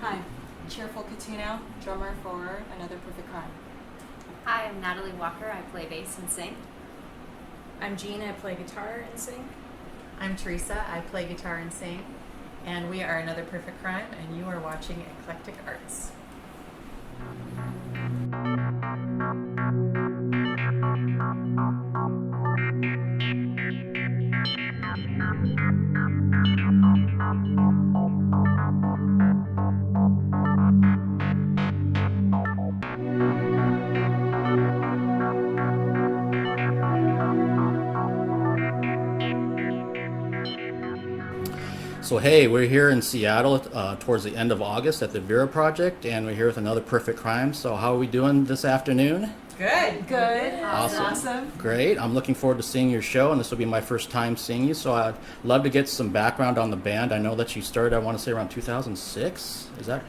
Hi, Cheerful Catino, drummer for Another Perfect Crime. Hi, I'm Natalie Walker. I play bass and sing. I'm Jean. I play guitar and sing. I'm Teresa. I play guitar and sing. And we are Another Perfect Crime, and you are watching Eclectic Arts. So hey, we're here in Seattle towards the end of August at the Vera Project, and we're here with Another Perfect Crime. So how are we doing this afternoon? Good. Awesome. Great. I'm looking forward to seeing your show, and this will be my first time seeing you. So I'd love to get some background on the band. I know that you started, I want to say, around 2006. Is that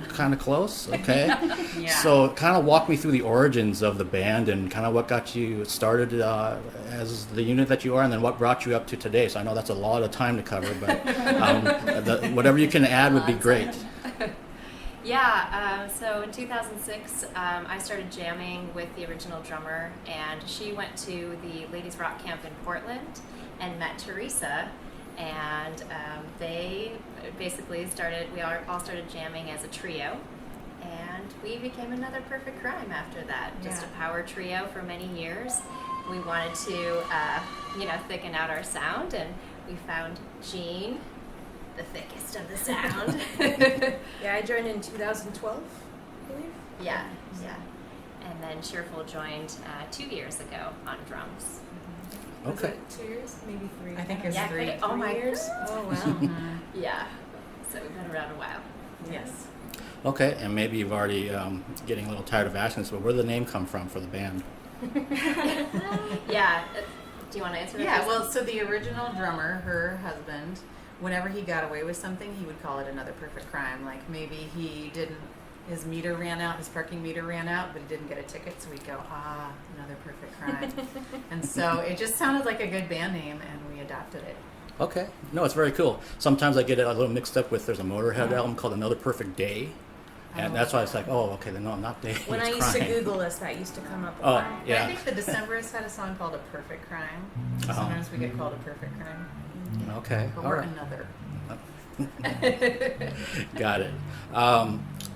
kind of close? Okay. Yeah. So kind of walk me through the origins of the band and kind of what got you started as the unit that you are, and then what brought you up to today. So I know that's a lot of time to cover, but whatever you can add would be great. So in 2006, I started jamming with the original drummer, and she went to the Ladies Rock Camp in Portland and met Teresa, and they basically all started jamming as a trio, and we became Another Perfect Crime after that. Just a power trio for many years. We wanted to, thicken out our sound, and we found Jean, the thickest of the sound. Yeah, I joined in 2012, I believe. Yeah. And then Cheerful joined 2 years ago on drums. Was Okay. it 2 years? Maybe 3. I think it's Yeah, 3. oh my 3 years? Oh, wow. Yeah. So we've been around a while. Yes. Okay, and maybe you've already getting a little tired of asking this, but where did the name come from for the band? Yeah. Do you want to answer that? Yeah, first? well, so the original drummer, her husband, whenever he got away with something, he would call it Another Perfect Crime. Like maybe his meter ran out, his parking meter ran out, but he didn't get a ticket, so we'd go, Another Perfect Crime. And so it just sounded like a good band name, and we adopted it. Okay. No, it's very cool. Sometimes I get it a little mixed up with, there's a Motorhead album called Another Perfect Day. And that's why it's like, okay, then no, not Day. When I it's used to Crime. Google this, that used to come up a Oh, lot. yeah. I think the Decemberists had a song called A Perfect Crime. Sometimes we get called A Perfect Crime. Okay. But All we're right. Another. Got it.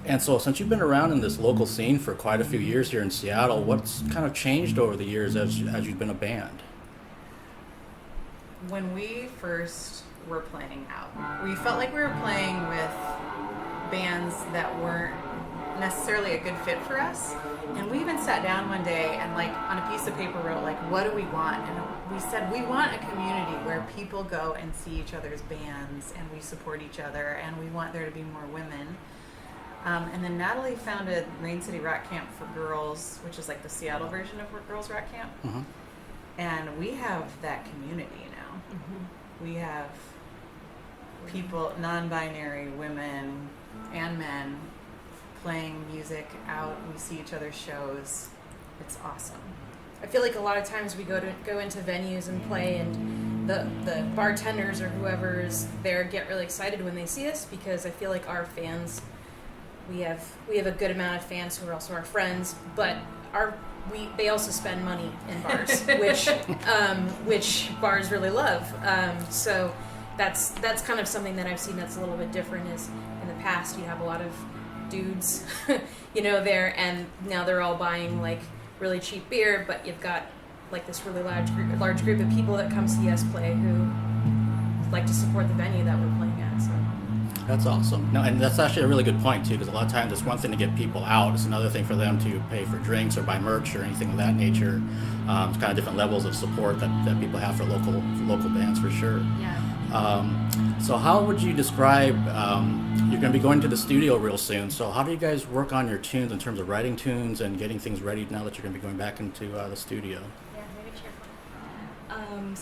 And so since you've been around in this local scene for quite a few years here in Seattle, what's kind of changed over the years as you've been a band? When we first were playing out, we felt like we were playing with bands that weren't necessarily a good fit for us. And we even sat down one day and like on a piece of paper wrote like, what do we want? And we said, we want a community where people go and see each other's bands and we support each other, and we want there to be more women. And then Natalie founded Rain City Rock Camp for Girls, which is like the Seattle version of Girls Rock Camp. Mm-hmm. And we have that community now. Mm-hmm. We have people, non-binary women and men, playing music out. We see each other's shows. It's awesome. I feel like a lot of times we go into venues and play, and the bartenders or whoever is there get really excited when they see us, because I feel like our fans, we have a good amount of fans who are also our friends, but they also spend money in bars, which bars really love. So that's kind of something that I've seen that's a little bit different. Is in the past you have a lot of dudes, there, and now they're all buying like really cheap beer, but you've got like this really large group of people that come see us play who like to support the venue that we're playing at. So. That's awesome. No, and that's actually a really good point too, because a lot of times it's one thing to get people out; it's another thing for them to pay for drinks or buy merch or anything of that nature. It's kind of different levels of support that people have for local bands for sure. Yeah. So how would you describe? You're going to be going to the studio real soon. So how do you guys work on your tunes in terms of writing tunes and getting things ready now that you're going to be going back into the studio? Yeah, maybe Cheerful.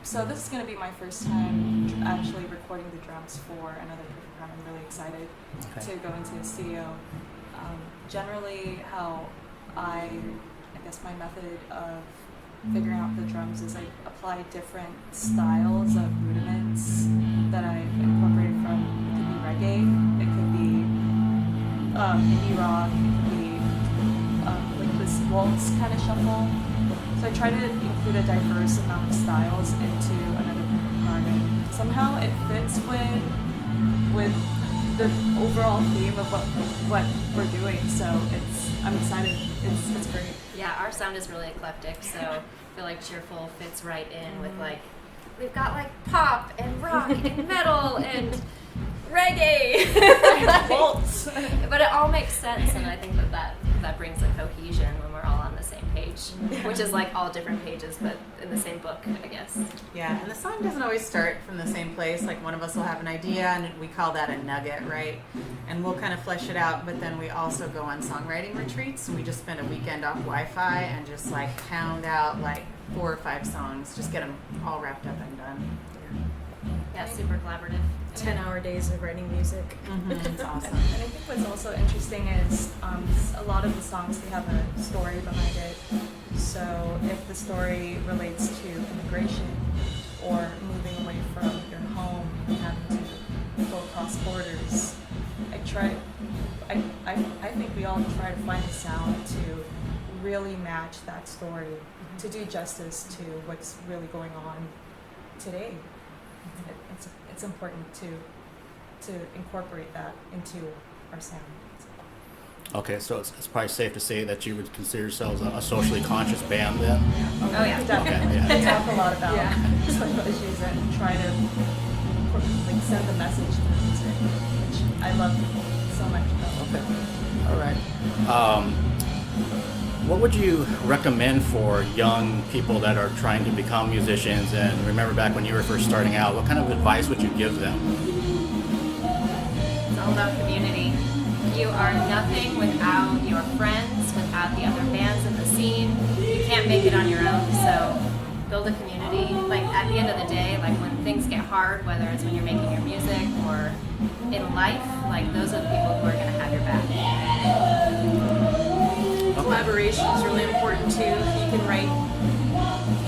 So this is going to be my first time actually recording the drums for Another Perfect Crime. I'm really excited to go into the studio. Generally, how I guess my method of figuring out the drums is I apply different styles of rudiments that I've incorporated from, it could be indie rock, like this waltz kind of shuffle. So I try to include a diverse amount of styles into another program. Somehow it fits with the overall theme of what we're doing. So I'm excited. It's great. Yeah, our sound is really eclectic, so I feel like Cheerful fits right in with like, we've got like pop and rock and metal and reggae. Waltz. But it all makes sense, and I think that brings a cohesion when we're all on the same page, which is like all different pages, but in the same book, I guess. Yeah, and the song doesn't always start from the same place. Like one of us will have an idea, and we call that a nugget, right? And we'll kind of flesh it out, but then we also go on songwriting retreats. We just spend a weekend off Wi-Fi and just like pound out like 4 or 5 songs, just get them all wrapped up and done. Yeah, super collaborative. 10-hour days of writing music. It's awesome. And I think what's also interesting is a lot of the songs, they have a story behind it. So if the story relates to immigration or moving away from your home and having to go across borders, I think we all try to find a sound to really match that story, to do justice to what's really going on today. It's important to incorporate that into our sound. Okay, so it's probably safe to say that you would consider yourselves a socially conscious band then? Oh, yeah. Definitely. Okay, We talk a lot about social issues and try to send the message to the music, which I love so much about. Okay, all right. What would you recommend for young people that are trying to become musicians? And remember back when you were first starting out, what kind of advice would you give them? It's all about community. You are nothing without your friends, without the other bands in the scene. You can't make it on your own, so build a community. Like at the end of the day, like when things get hard, whether it's when you're making your music or in life, like those are the people who are going to have your back. Collaboration is really important too.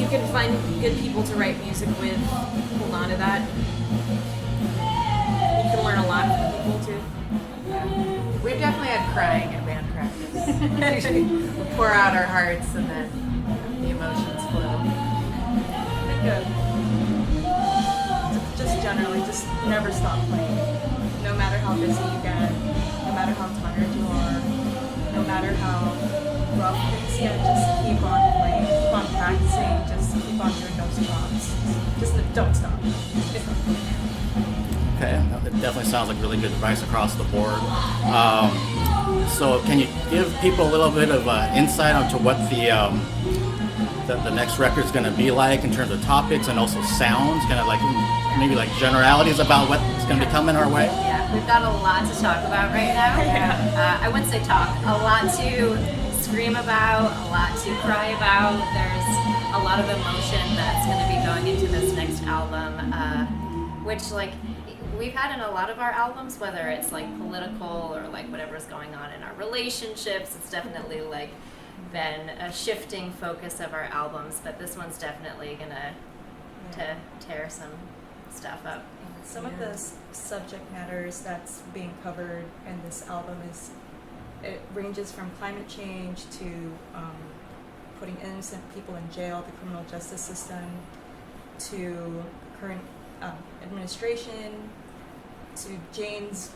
You can find good people to write music with. Hold on to that. You can learn a lot from people too. We've definitely had crying at band practice. We pour out our hearts and then the emotions flow. I think just generally, just never stop playing. No matter how busy you get, no matter how tired you are, no matter how rough things get, just keep on playing, keep on practicing, just keep on doing those drops. Just don't stop. Okay, it definitely sounds like really good advice across the board. So can you give people a little bit of insight onto what the next record's going to be like in terms of topics and also sounds, kind of like maybe like generalities about what's going to be coming our way? Yeah, we've got a lot to talk about right now. I wouldn't say talk, a lot to scream about, a lot to cry about. There's a lot of emotion that's going to be going into this next album, which like we've had in a lot of our albums, whether it's like political or like whatever's going on in our relationships. It's definitely like been a shifting focus of our albums, but this one's definitely gonna to tear some stuff up. Some of the subject matters that's being covered in this album it ranges from climate change to putting innocent people in jail, the criminal justice system, to current administration, to Jean's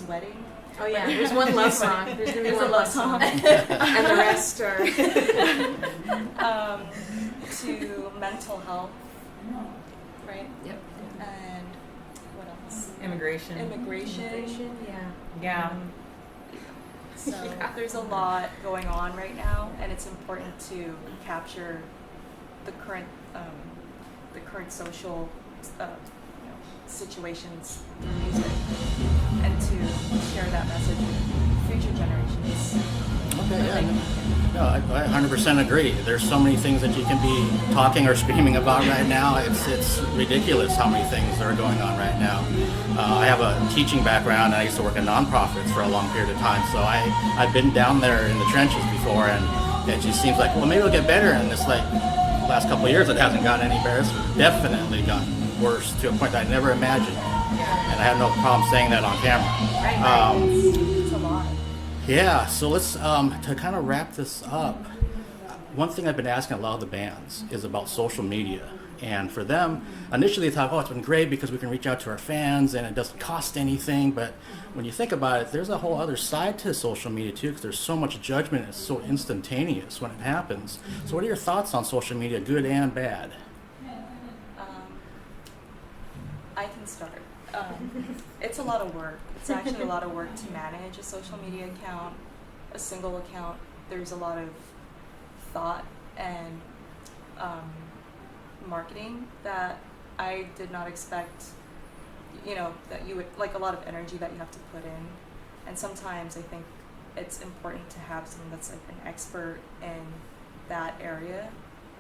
wedding. Oh yeah, there's one love song. There's gonna be There's one a love song. and the rest are to mental health, right? Yep. And what else? Immigration. Immigration. Yeah. So there's a lot going on right now, and it's important to capture the current social situations through music, and to share that message with future generations. Okay, yeah. No, I 100% agree. There's so many things that you can be talking or screaming about right now. It's ridiculous how many things are going on right now. I have a teaching background, and I used to work in nonprofits for a long period of time, so I've been down there in the trenches before, and it just seems like, well, maybe it'll get better, and it's like last couple of years it hasn't gotten any better. It's definitely gotten worse to a point that I never imagined, and I have no problem saying that on camera. It's a lot. Yeah, so let's to kind of wrap this up. One thing I've been asking a lot of the bands is about social media. And for them, initially they thought, oh, it's been great because we can reach out to our fans and it doesn't cost anything. But when you think about it, there's a whole other side to social media too, because there's so much judgment. It's so instantaneous when it happens. So what are your thoughts on social media, good and bad? I can start. It's a lot of work. It's actually a lot of work to manage a social media account, a single account. There's a lot of thought and marketing that I did not expect, that you would, like, a lot of energy that you have to put in. And sometimes I think it's important to have someone that's like an expert in that area.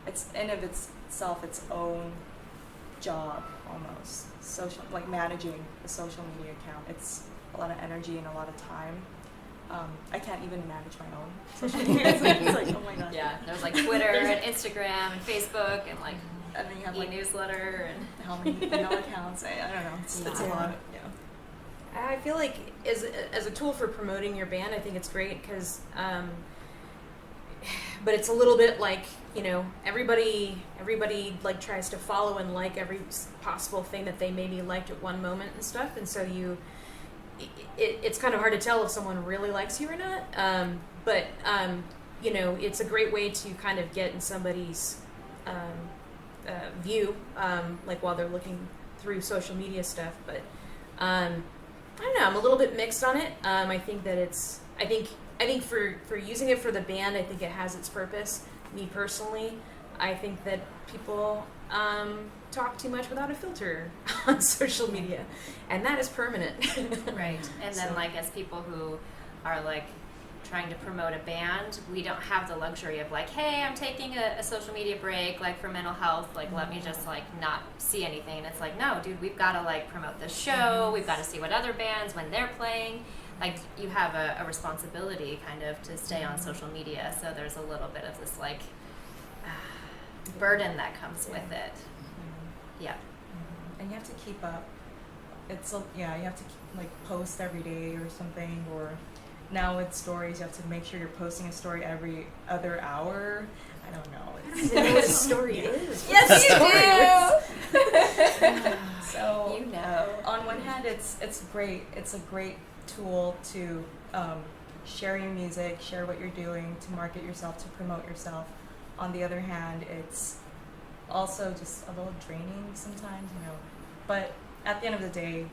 It's in of itself its own job almost. Social, like managing a social media account. It's a lot of energy and a lot of time. I can't even manage my own social media. It's like, oh my gosh. Yeah, there's like Twitter and Instagram and Facebook and like And then you have like e-newsletter and how many email accounts. I don't know. It's a lot. Yeah. I feel like as a tool for promoting your band, I think it's great because, but it's a little bit like, everybody like tries to follow and like every possible thing that they maybe liked at one moment and stuff, and so it's kind of hard to tell if someone really likes you or not. But it's a great way to kind of get in somebody's view, like while they're looking through social media stuff. But I don't know. I'm a little bit mixed on it. I think that I think for using it for the band, I think it has its purpose. Me personally, I think that people talk too much without a filter on social media, and that is permanent. right. And then like as people who are like trying to promote a band, we don't have the luxury of like, hey, I'm taking a social media break, like for mental health, like let me just like not see anything. And it's like, no, dude, we've got to like promote the show. We've got to see what other bands when they're playing. Like you have a responsibility kind of to stay on social media. So there's a little bit of this like burden that comes with it. Yeah. And you have to keep up. You have to like post every day or something, or now with stories you have to make sure you're posting a story every other hour. I don't know. I don't even know what a story is. Yes, you do. So on one hand, it's great. It's a great tool to share your music, share what you're doing, to market yourself, to promote yourself. On the other hand, it's also just a little draining sometimes, But at the end of the day,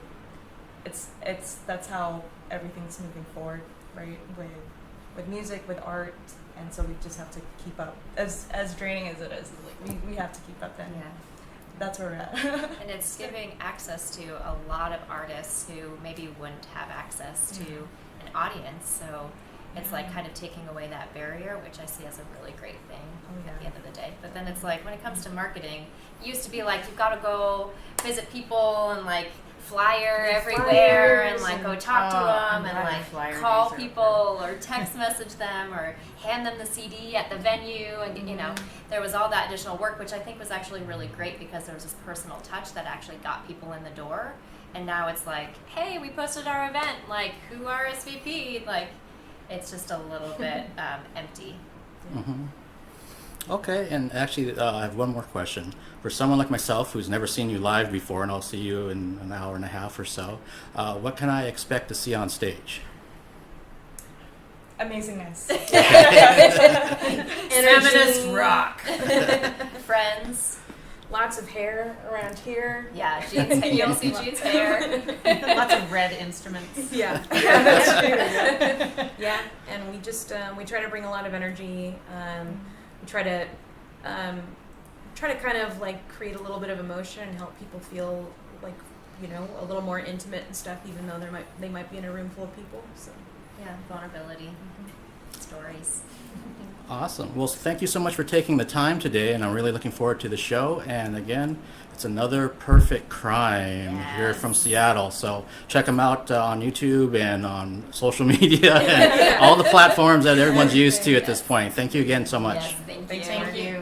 that's how everything's moving forward, right? With music, with art, and so we just have to keep up. As draining as it is, like we have to keep up. Then that's where we're at. And it's giving access to a lot of artists who maybe wouldn't have access to an audience. So it's like kind of taking away that barrier, which I see as a really great thing at the end of the day. But then it's like when it comes to marketing, it used to be like you've got to go visit people and like flyer everywhere and like go talk to them and like call people or text message them or hand them the CD at the venue, and there was all that additional work, which I think was actually really great because there was this personal touch that actually got people in the door. And now it's like, hey, we posted our event, like who RSVP'd, like it's just a little bit empty. Mm-hmm. Okay, and actually I have one more question. For someone like myself who's never seen you live before, and I'll see you in an hour and a half or so, what can I expect to see on stage? Amazingness. Feminist rock. Friends. Lots of hair around here. Yeah, Jean's, you'll see Jean's hair. Lots of red instruments. Yeah, that's true. Yeah, and we just we try to bring a lot of energy. We try to kind of like create a little bit of emotion and help people feel like a little more intimate and stuff, even though they might be in a room full of people. So yeah, vulnerability, stories. Awesome. Well, thank you so much for taking the time today, and I'm really looking forward to the show. And again, it's another Perfect Crime here from Seattle. So check them out on YouTube and on social media and all the platforms that everyone's used to at this point. Thank you again so much. Yes, thank you. Thank you.